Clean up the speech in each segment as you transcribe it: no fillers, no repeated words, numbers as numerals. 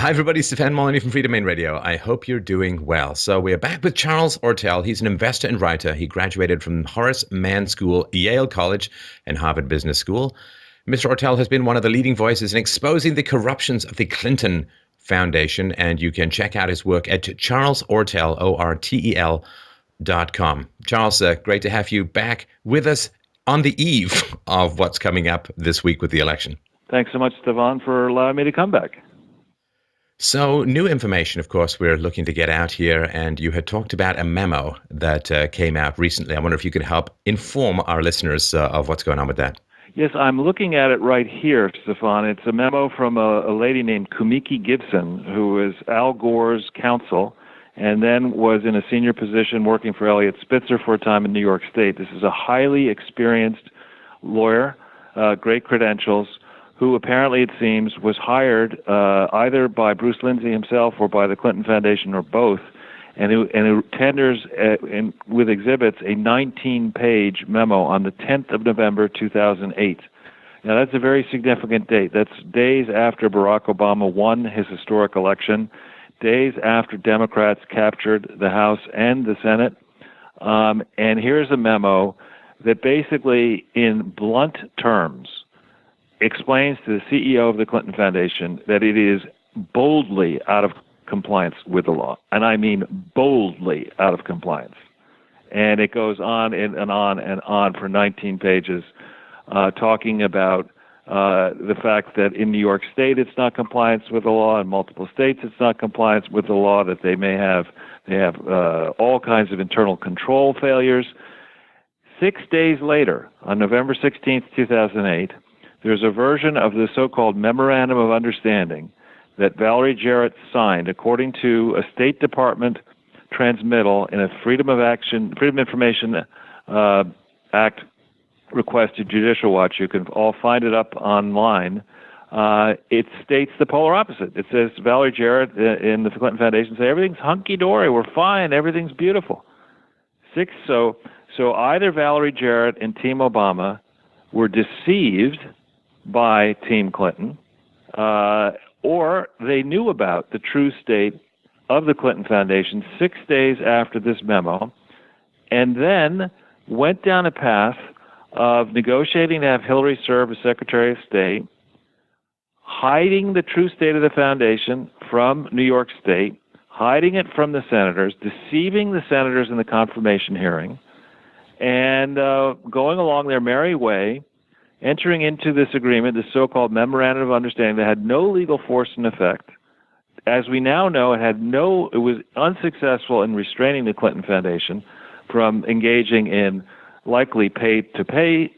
Hi, everybody. Stefan Molyneux from Freedom Main Radio. I hope you're doing well. So we are back with Charles Ortel. He's an investor and writer. He graduated from Horace Mann School, Yale College, and Harvard Business School. Mr. Ortel has been one of the leading voices in exposing the corruptions of the Clinton Foundation, and you can check out his work at charlesortel, ORTEL.com. Charles, great to have you back with us on the eve of what's coming up this week with the election. Thanks so much, Stefan, for allowing me to come back. So new information, of course, we're looking to get out here, and you had talked about a memo that came out recently. I wonder if you could help inform our listeners of what's going on with that. Yes, I'm looking at it right here, Stefan. It's a memo from a lady named Kumiki Gibson, who was Al Gore's counsel and then was in a senior position working for Eliot Spitzer for a time in New York State. This is a highly experienced lawyer, great credentials, who apparently, it seems, was hired either by Bruce Lindsay himself or by the Clinton Foundation or both, and who tenders with exhibits a 19-page memo on the 10th of November, 2008. Now, that's a very significant date. That's days after Barack Obama won his historic election, days after Democrats captured the House and the Senate. And here's a memo that basically, in blunt terms, explains to the CEO of the Clinton Foundation that it is boldly out of compliance with the law. And I mean boldly out of compliance. And it goes on and on and on for 19 pages, talking about the fact that in New York State it's not compliance with the law, in multiple states it's not compliance with the law, that they have all kinds of internal control failures. 6 days later, on November 16th, 2008, there's a version of the so-called Memorandum of Understanding that Valerie Jarrett signed according to a State Department transmittal in a Freedom of Information Act request to Judicial Watch. You can all find it up online. It states the polar opposite. It says Valerie Jarrett in the Clinton Foundation say everything's hunky-dory, we're fine, everything's beautiful. So either Valerie Jarrett and Team Obama were deceived by Team Clinton, or they knew about the true state of the Clinton Foundation 6 days after this memo, and then went down a path of negotiating to have Hillary serve as Secretary of State, hiding the true state of the foundation from New York State, hiding it from the senators, deceiving the senators in the confirmation hearing, and going along their merry way, entering into this agreement, this so-called Memorandum of Understanding that had no legal force and effect. As we now know, it was unsuccessful in restraining the Clinton Foundation from engaging in likely pay-for-play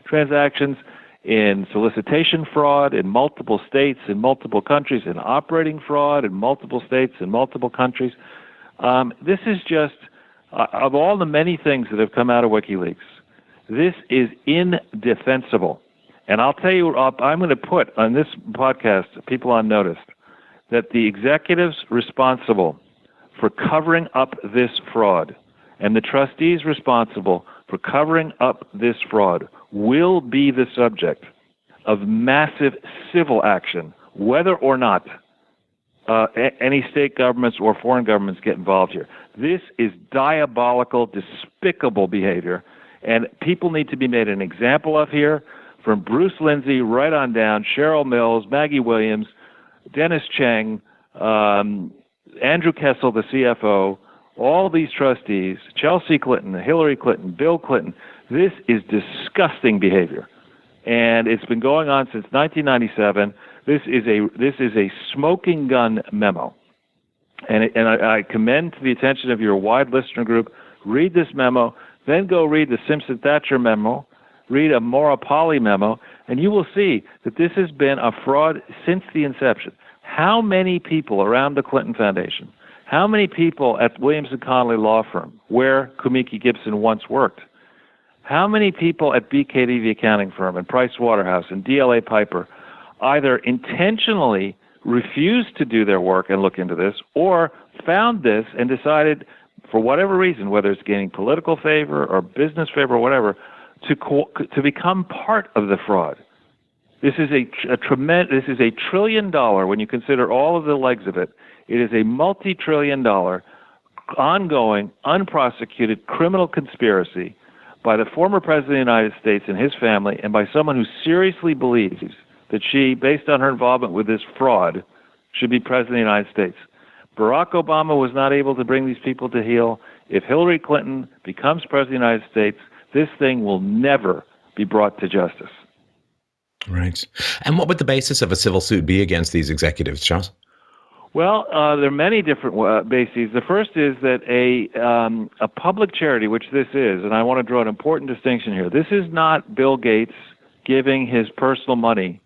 transactions, in solicitation fraud in multiple states, in multiple countries, in operating fraud in multiple states, in multiple countries. This is just, of all the many things that have come out of WikiLeaks, this is indefensible. And I'll tell you, I'm going to put on this podcast people on notice that the executives responsible for covering up this fraud and the trustees responsible for covering up this fraud will be the subject of massive civil action, whether or not any state governments or foreign governments get involved here. This is diabolical, despicable behavior, and people need to be made an example of here, from Bruce Lindsay right on down, Cheryl Mills, Maggie Williams, Dennis Cheng, Andrew Kessel, the CFO, all these trustees, Chelsea Clinton, Hillary Clinton, Bill Clinton. This is disgusting behavior, and it's been going on since 1997. This is a smoking gun memo, and I commend to the attention of your wide listener group. Read this memo, then go read the Simpson-Thatcher memo, read a Maura-Polly memo, and you will see that this has been a fraud since the inception. How many people around the Clinton Foundation, how many people at Williams & Connolly Law Firm, where Kumiki Gibson once worked, how many people at BKD, the accounting firm, and Price Waterhouse, and DLA Piper, either intentionally refused to do their work and look into this, or found this and decided, for whatever reason, whether it's gaining political favor or business favor or whatever, to become part of the fraud. This is a tremendous. This is $1 trillion when you consider all of the legs of it. It is a multi-trillion-dollar, ongoing, unprosecuted criminal conspiracy by the former President of the United States and his family, and by someone who seriously believes that she, based on her involvement with this fraud, should be President of the United States. Barack Obama was not able to bring these people to heel. If Hillary Clinton becomes President of the United States, this thing will never be brought to justice. Right. And what would the basis of a civil suit be against these executives, Charles? Well, there are many different bases. The first is that a public charity, which this is, and I want to draw an important distinction here. This is not Bill Gates giving his personal money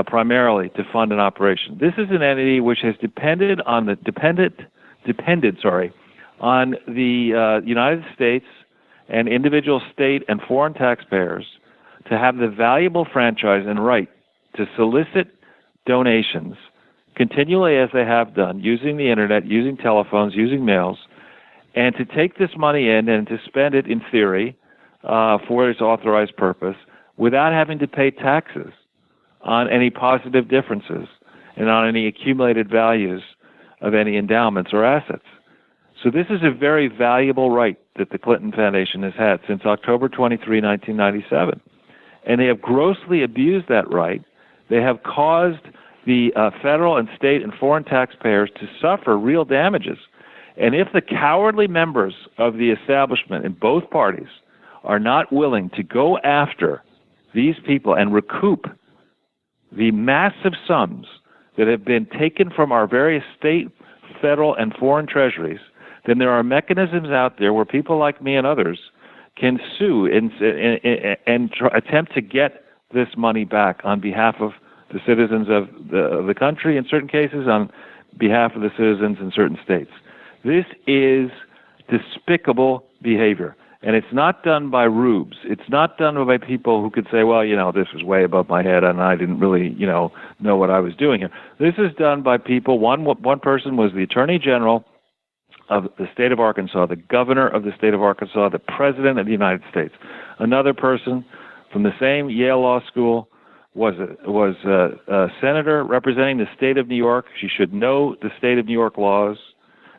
primarily to fund an operation. This is an entity which has depended on the United States and individual state and foreign taxpayers to have the valuable franchise and right to solicit donations continually, as they have done, using the internet, using telephones, using mails, and to take this money in and to spend it, in theory, for its authorized purpose without having to pay taxes on any positive differences and on any accumulated values of any endowments or assets. So this is a very valuable right that the Clinton Foundation has had since October 23, 1997. And they have grossly abused that right. They have caused the federal and state and foreign taxpayers to suffer real damages. And if the cowardly members of the establishment in both parties are not willing to go after these people and recoup the massive sums that have been taken from our various state, federal, and foreign treasuries, then there are mechanisms out there where people like me and others can sue and attempt to get this money back on behalf of the citizens of the country, in certain cases, on behalf of the citizens in certain states. This is despicable behavior, and it's not done by rubes. It's not done by people who could say, well, this was way above my head, and I didn't really, know what I was doing here. This is done by people. One person was the Attorney General of the state of Arkansas, the governor of the state of Arkansas, the president of the United States. Another person from the same Yale Law School was a senator representing the state of New York. She should know the state of New York laws.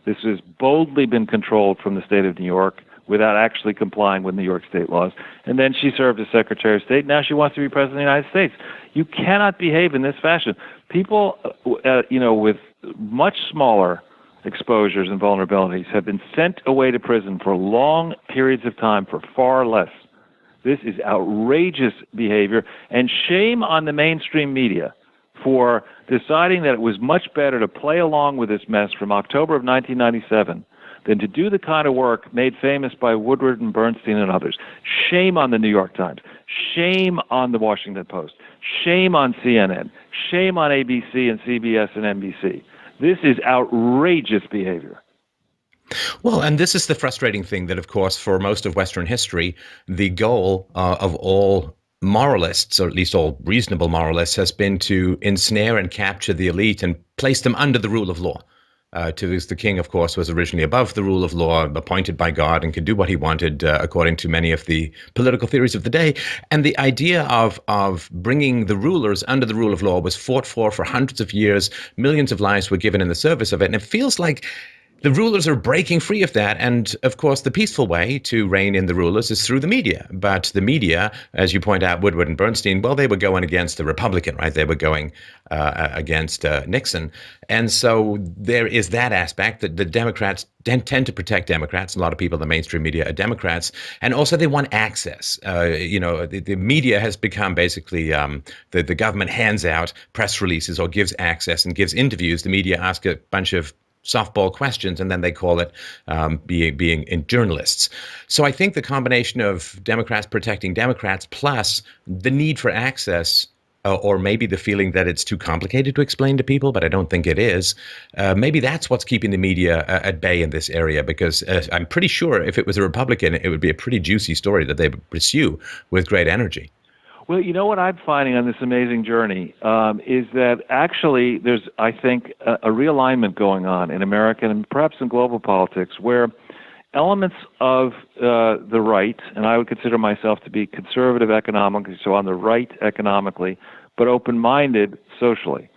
This has boldly been controlled from the state of New York without actually complying with New York state laws. And then she served as Secretary of State. Now she wants to be President of the United States. You cannot behave in this fashion. People, with much smaller exposures and vulnerabilities have been sent away to prison for long periods of time for far less. This is outrageous behavior, and shame on the mainstream media for deciding that it was much better to play along with this mess from October of 1997 than to do the kind of work made famous by Woodward and Bernstein and others. Shame on the New York Times. Shame on the Washington Post. Shame on CNN. Shame on ABC and CBS and NBC. This is outrageous behavior. Well, and this is the frustrating thing that, of course, for most of Western history, the goal of all moralists, or at least all reasonable moralists, has been to ensnare and capture the elite and place them under the rule of law. The king, of course, was originally above the rule of law, appointed by God, and could do what he wanted, according to many of the political theories of the day. And the idea of bringing the rulers under the rule of law was fought for hundreds of years. Millions of lives were given in the service of it. And it feels like the rulers are breaking free of that. And of course, the peaceful way to rein in the rulers is through the media. But the media, as you point out, Woodward and Bernstein, well, they were going against the Republican, right? They were going against Nixon. And so there is that aspect that the Democrats tend to protect Democrats. A lot of people in the mainstream media are Democrats. And also they want access. The media has become basically the government hands out press releases or gives access and gives interviews. The media ask a bunch of softball questions, and then they call it being in journalists. So I think the combination of Democrats protecting Democrats plus the need for access, or maybe the feeling that it's too complicated to explain to people, but I don't think it is, maybe that's what's keeping the media at bay in this area, because I'm pretty sure if it was a Republican, it would be a pretty juicy story that they would pursue with great energy. Well, you know what I'm finding on this amazing journey is that actually there's, I think, a realignment going on in American and perhaps in global politics where elements of the right, and I would consider myself to be conservative economically, so on the right economically, but open-minded socially.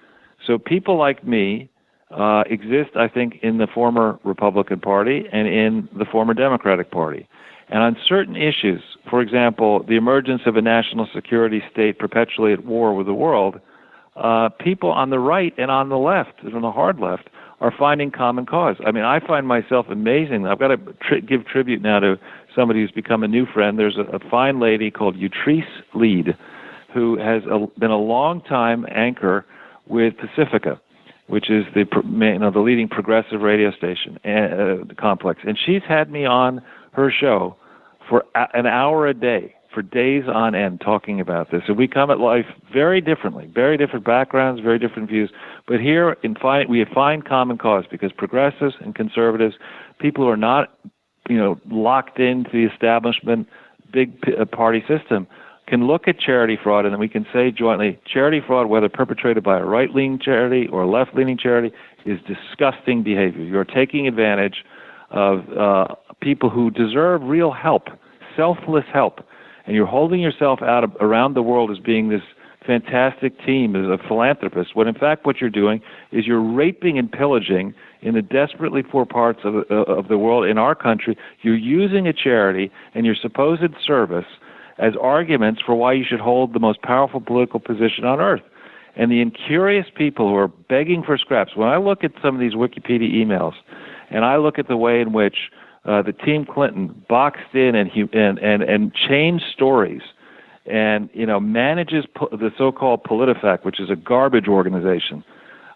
So people like me exist, I think, in the former Republican Party and in the former Democratic Party. And on certain issues, for example, the emergence of a national security state perpetually at war with the world, people on the right and on the left, on the hard left, are finding common cause. I mean, I find myself amazing. I've got to give tribute now to somebody who's become a new friend. There's a fine lady called Utrice Lead, who has been a long-time anchor with Pacifica, which is the leading progressive radio station complex. And she's had me on her show for an hour a day, for days on end, talking about this. And we come at life very differently, very different backgrounds, very different views. But here we find common cause, because progressives and conservatives, people who are not, locked into the establishment big party system, can look at charity fraud, and then we can say jointly, charity fraud, whether perpetrated by a right-leaning charity or a left-leaning charity, is disgusting behavior. You're taking advantage of people who deserve real help, selfless help, and you're holding yourself out around the world as being this fantastic team, as a philanthropist, when in fact what you're doing is you're raping and pillaging in the desperately poor parts of the world. In our country, you're using a charity and your supposed service as arguments for why you should hold the most powerful political position on earth. And the incurious people who are begging for scraps, when I look at some of these Wikipedia emails, and I look at the way in which the Team Clinton boxed in and changed stories, and manages the so-called PolitiFact, which is a garbage organization.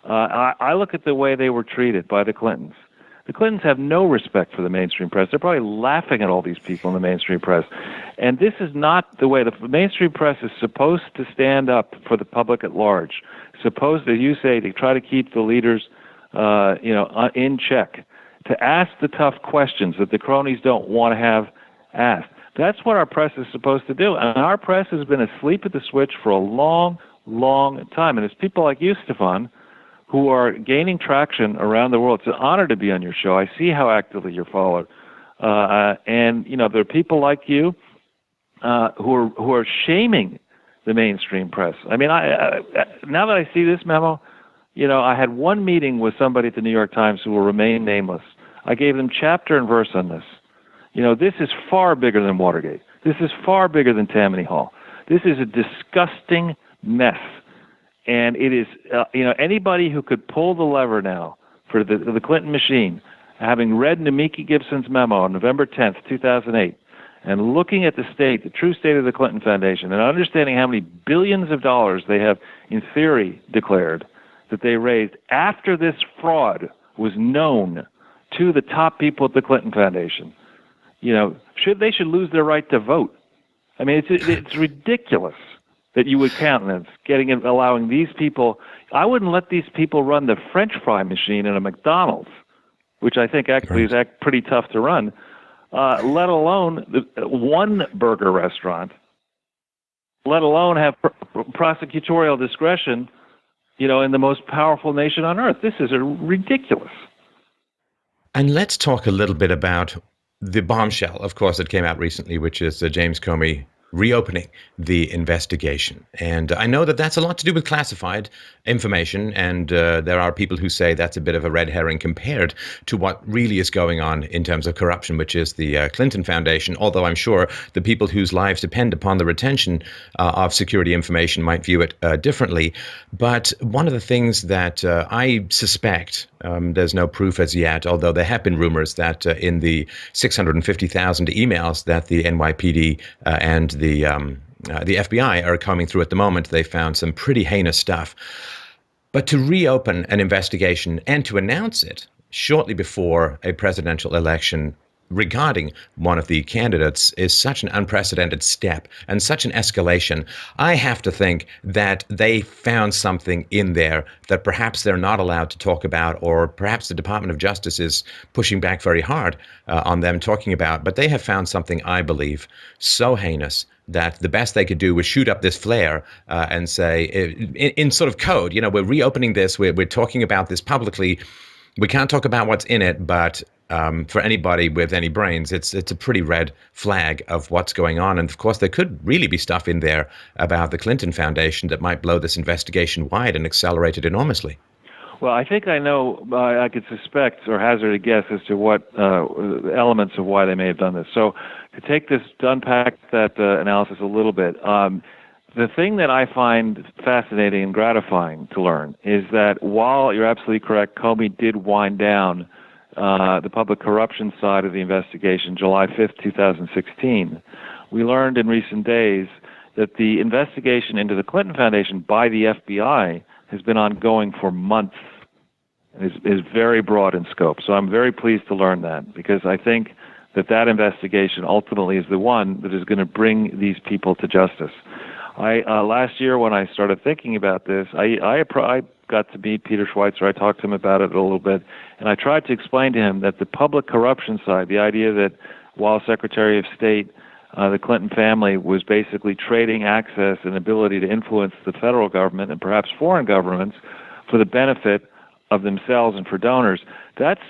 I look at the way they were treated by the Clintons. The Clintons have no respect for the mainstream press. They're probably laughing at all these people in the mainstream press. And this is not the way. The mainstream press is supposed to stand up for the public at large, supposed, as you say, to try to keep the leaders in check, to ask the tough questions that the cronies don't want to have asked. That's what our press is supposed to do. And our press has been asleep at the switch for a long, long time. And it's people like you, Stefan, who are gaining traction around the world. It's an honor to be on your show. I see how actively you're followed. And there are people like you who are shaming the mainstream press. I mean, now that I see this memo, I had one meeting with somebody at the New York Times who will remain nameless. I gave them chapter and verse on this. This is far bigger than Watergate. This is far bigger than Tammany Hall. This is a disgusting mess. And it is, anybody who could pull the lever now for the Clinton machine, having read Nemiki Gibson's memo on November 10th, 2008, and looking at the true state of the Clinton Foundation, and understanding how many billions of dollars they have, in theory, declared that they raised after this fraud was known to the top people at the Clinton Foundation, they should lose their right to vote. I mean, it's ridiculous that you would countenance allowing these people. I wouldn't let these people run the French fry machine in a McDonald's, which I think actually is pretty tough to run, let alone one burger restaurant, let alone have prosecutorial discretion, in the most powerful nation on earth. This is ridiculous. And let's talk a little bit about the bombshell, of course, that came out recently, which is James Comey reopening the investigation. And I know that that's a lot to do with classified information, and there are people who say that's a bit of a red herring compared to what really is going on in terms of corruption, which is the Clinton Foundation, although I'm sure the people whose lives depend upon the retention of security information might view it differently. But one of the things that I suspect, there's no proof as yet, although there have been rumors that in the 650,000 emails that the NYPD and the FBI are coming through at the moment, they found some pretty heinous stuff. But to reopen an investigation and to announce it shortly before a presidential election regarding one of the candidates is such an unprecedented step and such an escalation. I have to think that they found something in there that perhaps they're not allowed to talk about, or perhaps the Department of Justice is pushing back very hard on them talking about. But they have found something, I believe, so heinous that the best they could do was shoot up this flare and say, in sort of code, we're reopening this, we're talking about this publicly. We can't talk about what's in it, but for anybody with any brains, it's a pretty red flag of what's going on. And of course, there could really be stuff in there about the Clinton Foundation that might blow this investigation wide and accelerate it enormously. Well, I think I know, I could suspect or hazard a guess as to what elements of why they may have done this. So to unpack that analysis a little bit, the thing that I find fascinating and gratifying to learn is that while you're absolutely correct, Comey did wind down the public corruption side of the investigation July 5th, 2016, we learned in recent days that the investigation into the Clinton Foundation by the FBI has been ongoing for months and is very broad in scope. So I'm very pleased to learn that, because I think that investigation ultimately is the one that is going to bring these people to justice. Last year when I started thinking about this, I got to meet Peter Schweitzer. I talked to him about it a little bit, and I tried to explain to him that the public corruption side, the idea that while Secretary of State, the Clinton family was basically trading access and ability to influence the federal government and perhaps foreign governments for the benefit of themselves and for donors, that's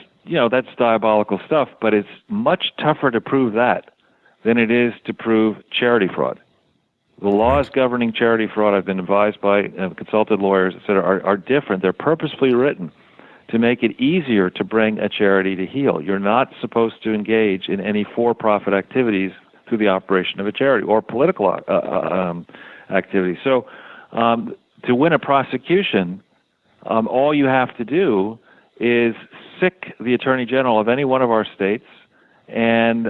diabolical stuff, but it's much tougher to prove that than it is to prove charity fraud. The laws governing charity fraud, I've been advised by consulted lawyers, et cetera, are different. They're purposefully written to make it easier to bring a charity to heel. You're not supposed to engage in any for-profit activities through the operation of a charity or political activity. So to win a prosecution, all you have to do is sic the Attorney General of any one of our states, and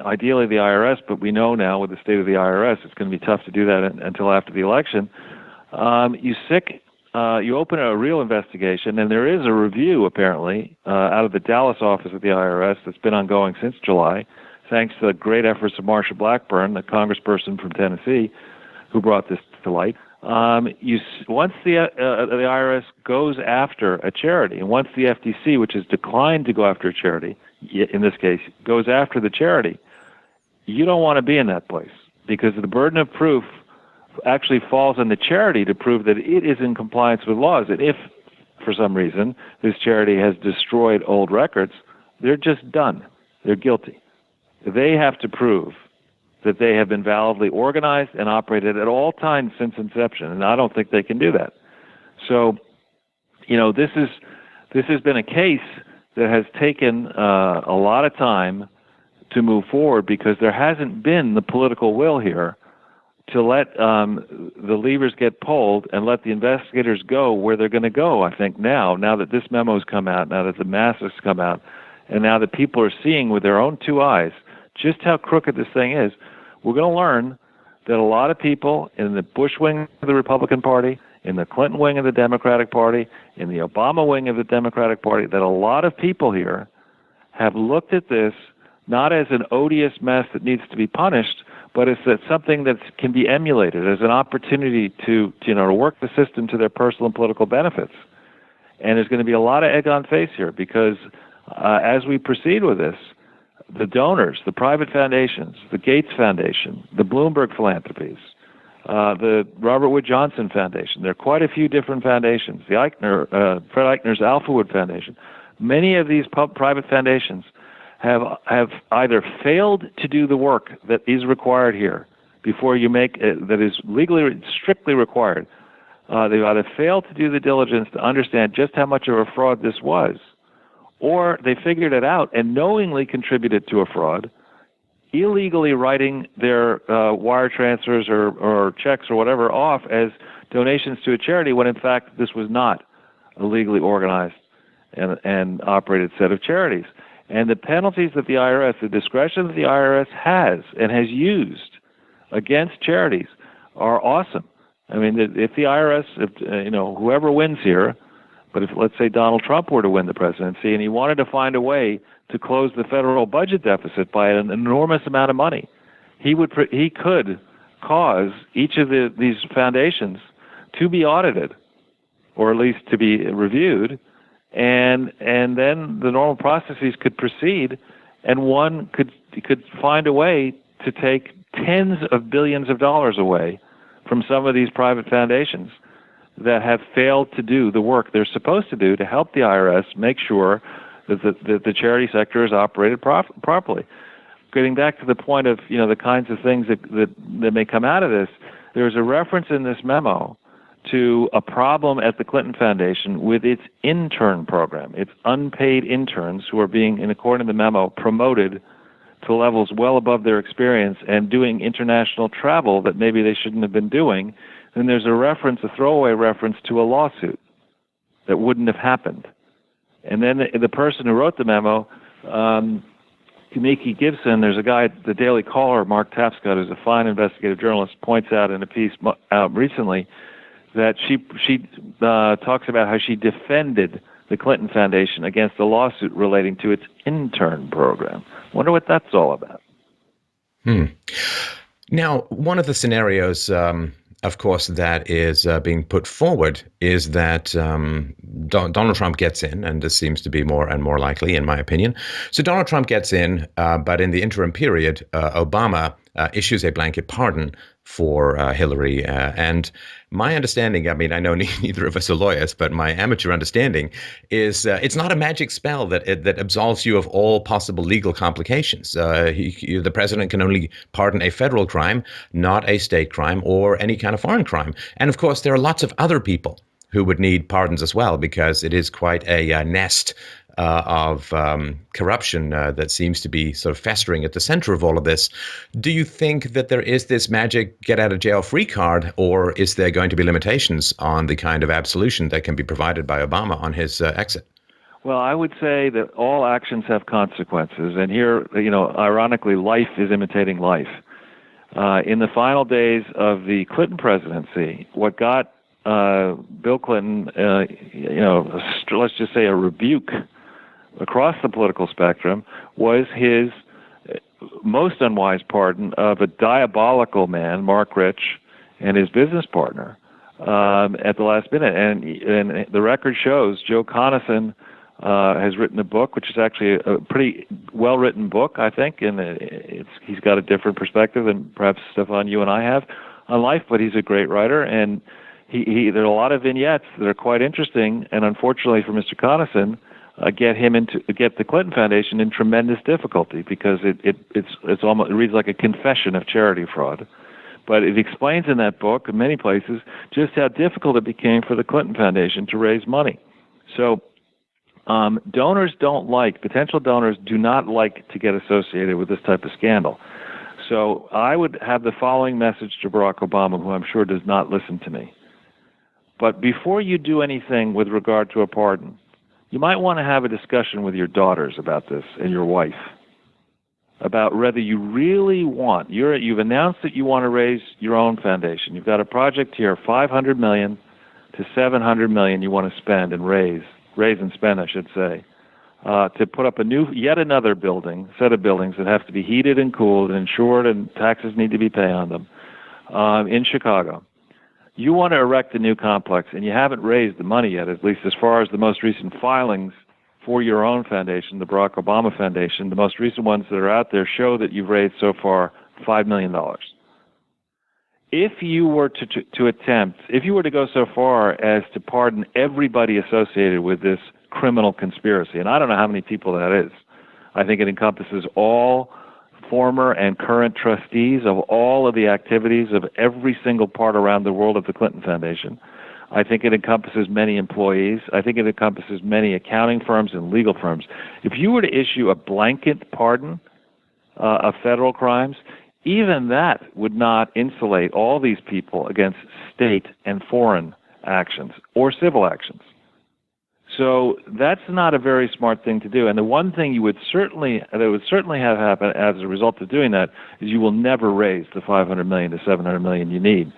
ideally the IRS, but we know now with the state of the IRS, it's going to be tough to do that until after the election. You open a real investigation, and there is a review, apparently, out of the Dallas office of the IRS that's been ongoing since July, thanks to the great efforts of Marsha Blackburn, the congressperson from Tennessee, who brought this to light. Once the IRS goes after a charity, and once the FTC, which has declined to go after a charity, in this case, goes after the charity, you don't want to be in that place, because the burden of proof actually falls on the charity to prove that it is in compliance with laws. And if, for some reason, this charity has destroyed old records, they're just done. They're guilty. They have to prove that they have been validly organized and operated at all times since inception, and I don't think they can do that. So, this has been a case that has taken a lot of time to move forward, because there hasn't been the political will here to let the levers get pulled and let the investigators go where they're going to go. I think now that this memo's come out, now that the mass has come out, and now that people are seeing with their own two eyes just how crooked this thing is, we're going to learn that a lot of people in the Bush wing of the Republican Party, in the Clinton wing of the Democratic Party, in the Obama wing of the Democratic Party, that a lot of people here have looked at this not as an odious mess that needs to be punished, but as something that can be emulated, as an opportunity to work the system to their personal and political benefits. And there's going to be a lot of egg on face here, because as we proceed with this, the donors, the private foundations, the Gates Foundation, the Bloomberg Philanthropies, the Robert Wood Johnson Foundation, there are quite a few different foundations, the Fred Eichner's Alphawood Foundation. Many of these private foundations have either failed to do the work that is required here before you make it, that is legally, strictly required. They've either failed to do the diligence to understand just how much of a fraud this was, or they figured it out and knowingly contributed to a fraud, illegally writing their wire transfers or checks or whatever off as donations to a charity, when in fact this was not a legally organized and operated set of charities. And the penalties that the IRS, the discretion that the IRS has and has used against charities are awesome. I mean, if the IRS, whoever wins here, but if, let's say, Donald Trump were to win the presidency and he wanted to find a way to close the federal budget deficit by an enormous amount of money, he could cause each of these foundations to be audited, or at least to be reviewed, and then the normal processes could proceed, and one could find a way to take tens of billions of dollars away from some of these private foundations that have failed to do the work they're supposed to do to help the IRS make sure that the charity sector is operated properly. Getting back to the point of the kinds of things that may come out of this, there's a reference in this memo to a problem at the Clinton Foundation with its intern program. Its unpaid interns who are being, in according to the memo, promoted to levels well above their experience and doing international travel that maybe they shouldn't have been doing. Then there's a throwaway reference to a lawsuit that wouldn't have happened. And then the person who wrote the memo, Kumiki Gibson, there's a guy at the Daily Caller, Mark Tapscott, who's a fine investigative journalist, points out in a piece out recently that she talks about how she defended the Clinton Foundation against a lawsuit relating to its intern program. Wonder what that's all about. Now, one of the scenarios, of course, that is being put forward is that Donald Trump gets in, and this seems to be more and more likely, in my opinion. So Donald Trump gets in, but in the interim period, Obama issues a blanket pardon for Hillary. And my understanding, I mean, I know neither of us are lawyers, but my amateur understanding is it's not a magic spell that absolves you of all possible legal complications. The president can only pardon a federal crime, not a state crime or any kind of foreign crime. And of course, there are lots of other people who would need pardons as well, because it is quite a nest of corruption that seems to be sort of festering at the center of all of this. Do you think that there is this magic get-out-of-jail-free card, or is there going to be limitations on the kind of absolution that can be provided by Obama on his exit? Well, I would say that all actions have consequences, and here, ironically, life is imitating life. In the final days of the Clinton presidency, what got Bill Clinton, let's just say a rebuke across the political spectrum, was his most unwise pardon of a diabolical man, Mark Rich, and his business partner at the last minute. And the record shows Joe Conason has written a book, which is actually a pretty well-written book, I think, and he's got a different perspective than perhaps Stefan, you and I have on life, but he's a great writer, and there are a lot of vignettes that are quite interesting, and unfortunately for Mr. Conason, get the Clinton Foundation in tremendous difficulty, because it reads like a confession of charity fraud. But it explains in that book, in many places, just how difficult it became for the Clinton Foundation to raise money. So potential donors do not like to get associated with this type of scandal. So I would have the following message to Barack Obama, who I'm sure does not listen to me. But before you do anything with regard to a pardon, you might want to have a discussion with your daughters about this, and your wife, about whether you really you've announced that you want to raise your own foundation. You've got a project here, $500 million to $700 million you want to spend and raise and spend, I should say, to put up yet another set of buildings that have to be heated and cooled and insured, and taxes need to be paid on them in Chicago. You want to erect a new complex, and you haven't raised the money yet, at least as far as the most recent filings for your own foundation, the Barack Obama Foundation. The most recent ones that are out there show that you've raised so far $5 million. If you were if you were to go so far as to pardon everybody associated with this criminal conspiracy, and I don't know how many people that is, I think it encompasses all former and current trustees of all of the activities of every single part around the world of the Clinton Foundation. I think it encompasses many employees. I think it encompasses many accounting firms and legal firms. If you were to issue a blanket pardon of federal crimes, even that would not insulate all these people against state and foreign actions or civil actions. So that's not a very smart thing to do. And the one thing that would certainly have happen as a result of doing that is you will never raise the $500 million to $700 million you need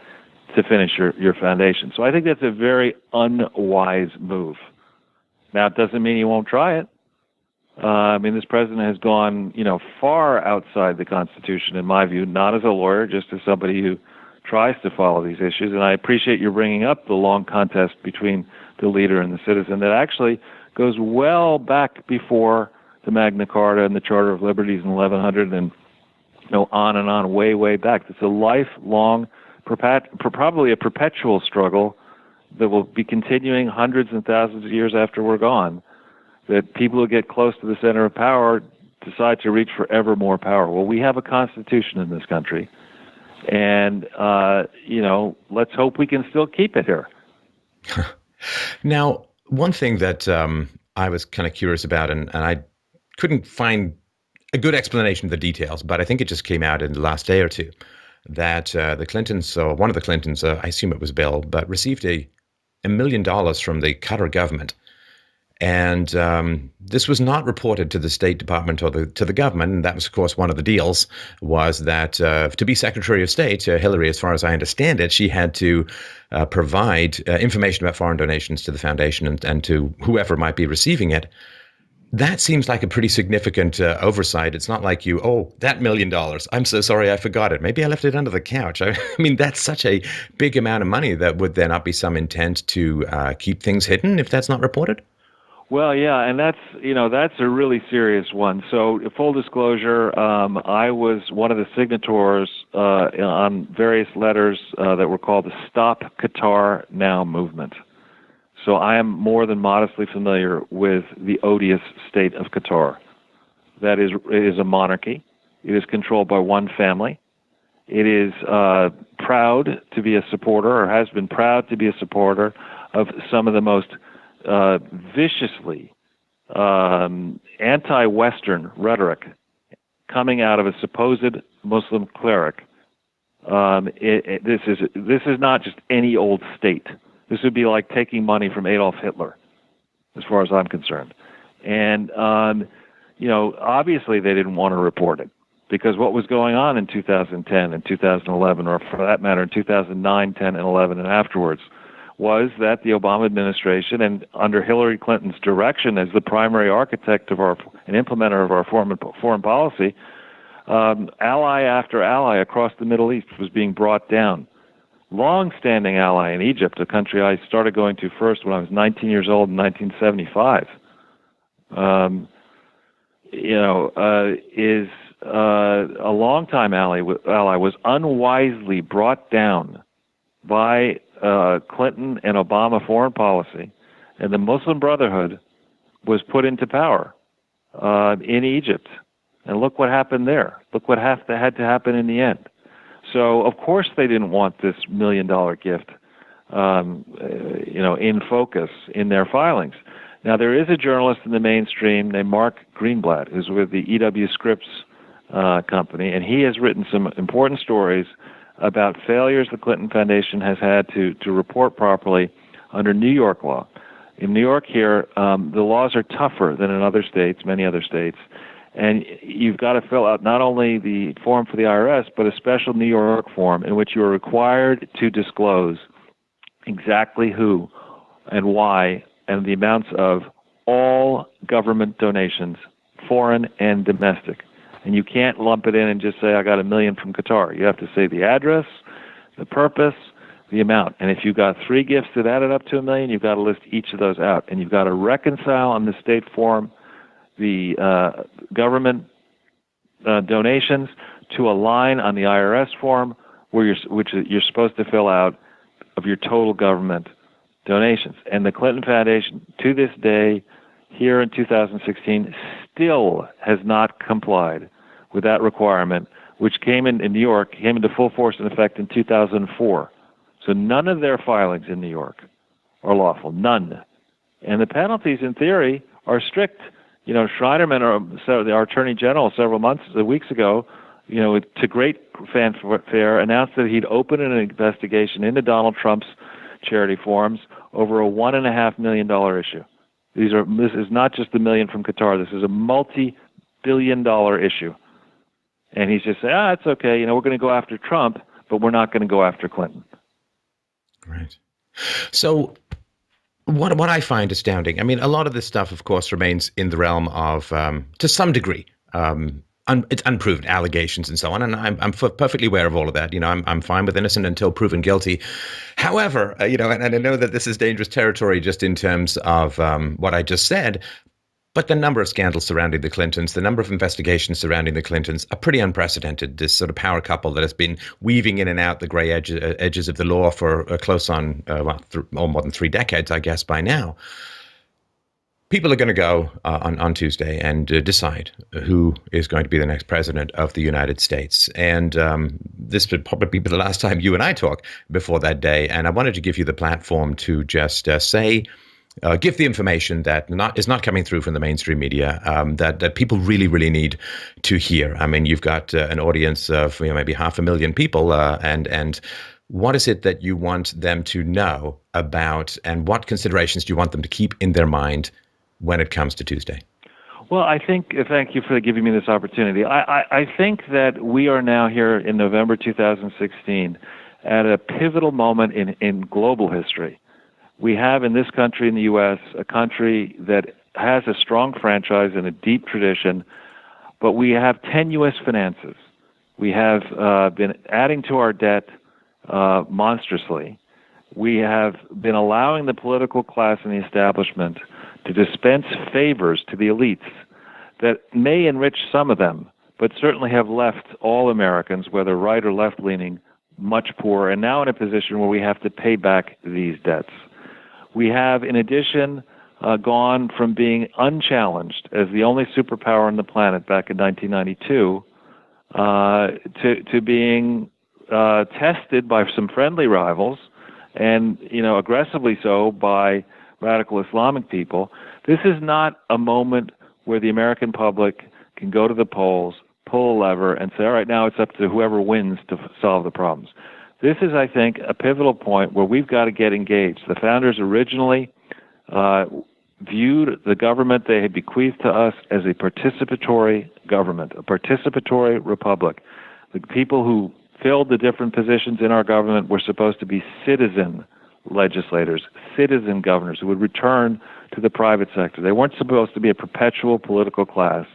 to finish your foundation. So I think that's a very unwise move. Now, it doesn't mean you won't try it. This president has gone, far outside the Constitution, in my view, not as a lawyer, just as somebody who tries to follow these issues. And I appreciate you bringing up the long contest between the leader and the citizen that actually goes well back before the Magna Carta and the Charter of Liberties in 1100 and on and on, way, way back. It's a lifelong, probably a perpetual struggle that will be continuing hundreds and thousands of years after we're gone, that people who get close to the center of power decide to reach for ever more power. Well, we have a constitution in this country, and let's hope we can still keep it here. Now, one thing that I was kind of curious about, and I couldn't find a good explanation of the details, but I think it just came out in the last day or two, that the Clintons, or one of the Clintons, I assume it was Bill, but received $1 million from the Qatar government. And this was not reported to the State Department or to the government. And that was, of course, one of the deals, was that to be Secretary of State, Hillary, as far as I understand it, she had to provide information about foreign donations to the foundation and to whoever might be receiving it. That seems like a pretty significant oversight. It's not like that $1 million. I'm so sorry, I forgot it. Maybe I left it under the couch. I mean, that's such a big amount of money. That would there not be some intent to keep things hidden if that's not reported? Well, yeah, and that's a really serious one. So, full disclosure, I was one of the signatories on various letters that were called the Stop Qatar Now movement. So I am more than modestly familiar with the odious state of Qatar. That is, it is a monarchy. It is controlled by one family. It is proud to be a supporter, or has been proud to be a supporter, of some of the most viciously anti-Western rhetoric coming out of a supposed Muslim cleric. This is not just any old state. This would be like taking money from Adolf Hitler, as far as I'm concerned. And obviously they didn't want to report it, because what was going on in 2010 and 2011, or for that matter in 2009, 10, and 11, and afterwards, was that the Obama administration, and under Hillary Clinton's direction as the primary architect of and implementer of our foreign policy, ally after ally across the Middle East was being brought down. Long-standing ally in Egypt, a country I started going to first when I was 19 years old in 1975, is a longtime ally was unwisely brought down by Clinton and Obama foreign policy, and the Muslim Brotherhood was put into power in Egypt. And look what happened there. Look what had to happen in the end. So, of course, they didn't want this $1 million gift, in focus in their filings. Now, there is a journalist in the mainstream named Mark Greenblatt, who's with the E.W. Scripps company, and he has written some important stories about failures the Clinton Foundation has had to report properly under New York law. In New York here, the laws are tougher than in other states, many other states, and you've got to fill out not only the form for the IRS, but a special New York form in which you are required to disclose exactly who and why and the amounts of all government donations, foreign and domestic. And you can't lump it in and just say, I got $1 million from Qatar. You have to say the address, the purpose, the amount. And if you've got 3 gifts that added up to $1 million, you've got to list each of those out. And you've got to reconcile on the state form the government donations to a line on the IRS form which you're supposed to fill out of your total government donations. And the Clinton Foundation, to this day, here in 2016, still has not complied with that requirement, which came in New York, came into full force and effect in 2004. So none of their filings in New York are lawful, none. And the penalties, in theory, are strict. Schneiderman, our Attorney General, several weeks ago, to great fanfare, announced that he'd opened an investigation into Donald Trump's charity forms over a $1.5 million issue. This is not just the $1 million from Qatar. This is a multi-billion-dollar issue. And he's just saying, it's okay. We're going to go after Trump, but we're not going to go after Clinton. Right. So what I find astounding, I mean, a lot of this stuff, of course, remains in the realm of, to some degree, it's unproven allegations and so on. And I'm perfectly aware of all of that. I'm fine with innocent until proven guilty. However, and I know that this is dangerous territory just in terms of what I just said, but the number of scandals surrounding the Clintons, the number of investigations surrounding the Clintons are pretty unprecedented. This sort of power couple that has been weaving in and out the gray edges of the law for close on, more than 3 decades, I guess, by now. People are going to go on Tuesday and decide who is going to be the next president of the United States. And this would probably be the last time you and I talk before that day. And I wanted to give you the platform to just give the information that is not coming through from the mainstream media, that people really, really need to hear. I mean, you've got an audience of maybe 500,000 people, and what is it that you want them to know about, and what considerations do you want them to keep in their mind when it comes to Tuesday? Well, I think, thank you for giving me this opportunity. I think that we are now here in November 2016 at a pivotal moment in global history. We have in this country, in the U.S., a country that has a strong franchise and a deep tradition, but we have tenuous finances. We have been adding to our debt monstrously. We have been allowing the political class and the establishment to dispense favors to the elites that may enrich some of them, but certainly have left all Americans, whether right or left-leaning, much poorer, and now in a position where we have to pay back these debts. We have, in addition, gone from being unchallenged as the only superpower on the planet back in 1992 to being tested by some friendly rivals and, aggressively so by radical Islamic people. This is not a moment where the American public can go to the polls, pull a lever, and say, all right, now it's up to whoever wins to solve the problems. This is, I think, a pivotal point where we've got to get engaged. The founders originally viewed the government they had bequeathed to us as a participatory government, a participatory republic. The people who filled the different positions in our government were supposed to be citizen legislators, citizen governors who would return to the private sector. They weren't supposed to be a perpetual political class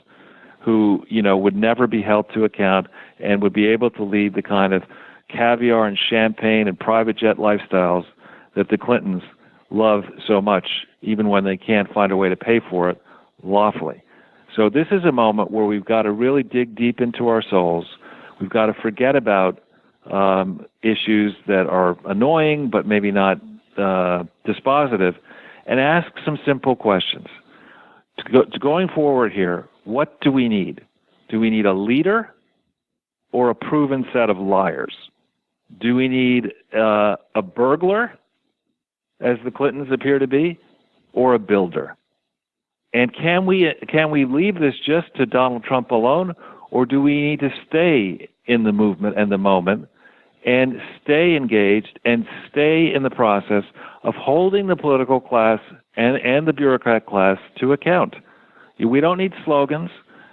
who, would never be held to account and would be able to lead the kind of caviar and champagne and private jet lifestyles that the Clintons love so much, even when they can't find a way to pay for it lawfully. So this is a moment where we've got to really dig deep into our souls. We've got to forget about issues that are annoying but maybe not dispositive, and ask some simple questions. Going forward here, what do we need? Do we need a leader or a proven set of liars? Do we need a burglar, as the Clintons appear to be, or a builder? And can we leave this just to Donald Trump alone, or do we need to stay in the movement and the moment and stay engaged and stay in the process of holding the political class and the bureaucrat class to account? We don't need slogans.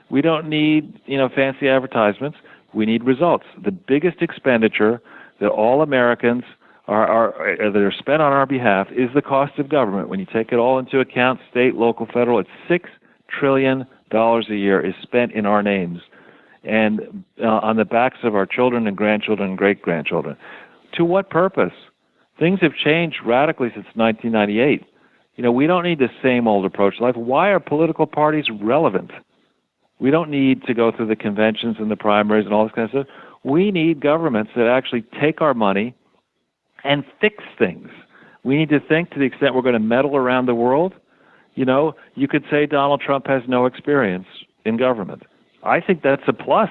We don't need fancy advertisements. We need results. The biggest expenditure that all Americans that are spent on our behalf is the cost of government. When you take it all into account, state, local, federal, it's $6 trillion a year is spent in our names and on the backs of our children and grandchildren and great-grandchildren. To what purpose? Things have changed radically since 1998. We don't need the same old approach to life. Why are political parties relevant? We don't need to go through the conventions and the primaries and all this kind of stuff. We need governments that actually take our money and fix things. We need to think, to the extent we're going to meddle around the world, you could say Donald Trump has no experience in government. I think that's a plus.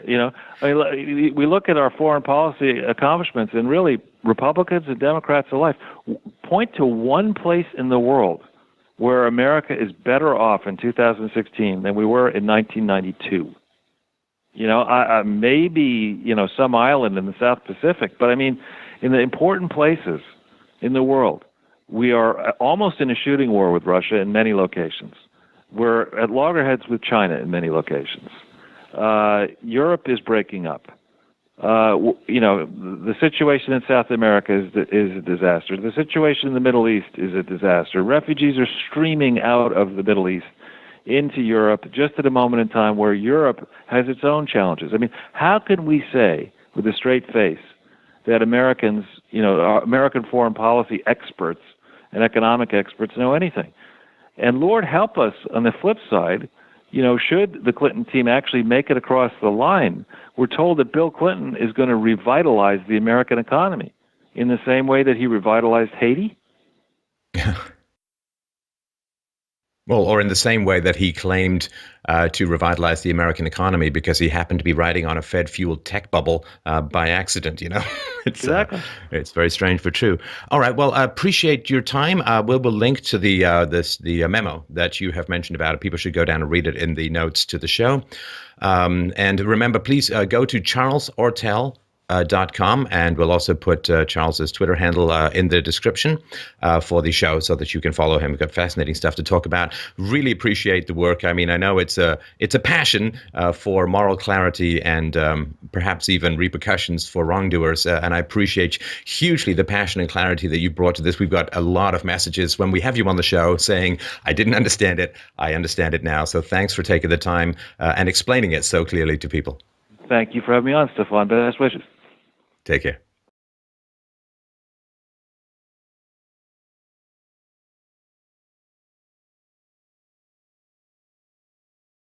We look at our foreign policy accomplishments, and really Republicans and Democrats alike point to one place in the world where America is better off in 2016 than we were in 1992. Maybe some island in the South Pacific, but I mean, in the important places in the world, we are almost in a shooting war with Russia in many locations. We're at loggerheads with China in many locations. Europe is breaking up. The situation in South America is a disaster. The situation in the Middle East is a disaster. Refugees are streaming out of the Middle East into Europe just at a moment in time where Europe has its own challenges. I mean, how can we say with a straight face that Americans, American foreign policy experts and economic experts know anything? And Lord help us, on the flip side, should the Clinton team actually make it across the line, we're told that Bill Clinton is going to revitalize the American economy in the same way that he revitalized Haiti. Well, or in the same way that he claimed to revitalize the American economy because he happened to be riding on a Fed-fueled tech bubble by accident, Exactly. It's very strange but true. All right, well, I appreciate your time. We'll link to the memo that you have mentioned about it. People should go down and read it in the notes to the show. And remember, please go to charlesortel.com, and we'll also put Charles's Twitter handle in the description for the show so that you can follow him. We've got fascinating stuff to talk about. Really appreciate the work. I mean, I know it's a passion for moral clarity and perhaps even repercussions for wrongdoers, and I appreciate hugely the passion and clarity that you brought to this. We've got a lot of messages when we have you on the show saying, I didn't understand it, I understand it now. So thanks for taking the time and explaining it so clearly to people. Thank you for having me on, Stefan. Best wishes. Take care.